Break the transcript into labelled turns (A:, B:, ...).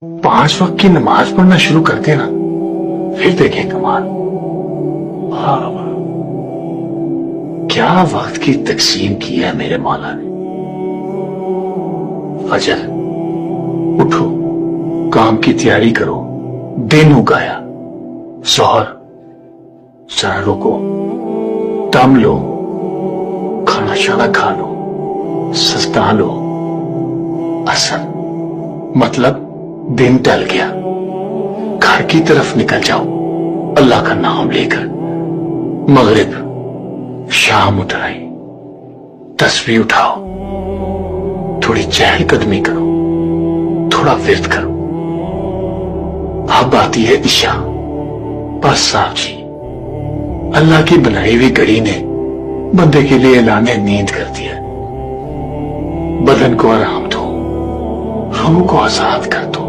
A: 5 वक्त की नमाज पढ़ना शुरू कर देना, फिर देखें कमाल। वाह वाह, क्या वक्त की तकसीम की है मेरे मौला ने। फजर उठो, काम की तैयारी करो, दिन उगाया। जोहर जरा रुको, दम लो, खाना शाना खा लो, सस्ता लो। असर मतलब दिन टल गया, घर की तरफ निकल जाओ अल्लाह का नाम लेकर। मगरिब शाम उठाई, तस्बीह उठाओ, थोड़ी चहलकदमी करो, थोड़ा विर्द करो। अब आती है इशा। बस साहब जी, अल्लाह की बनाई हुई घड़ी ने बंदे के लिए ऐलान नींद कर दिया। बदन को आराम दो, रूह को आजाद कर दो।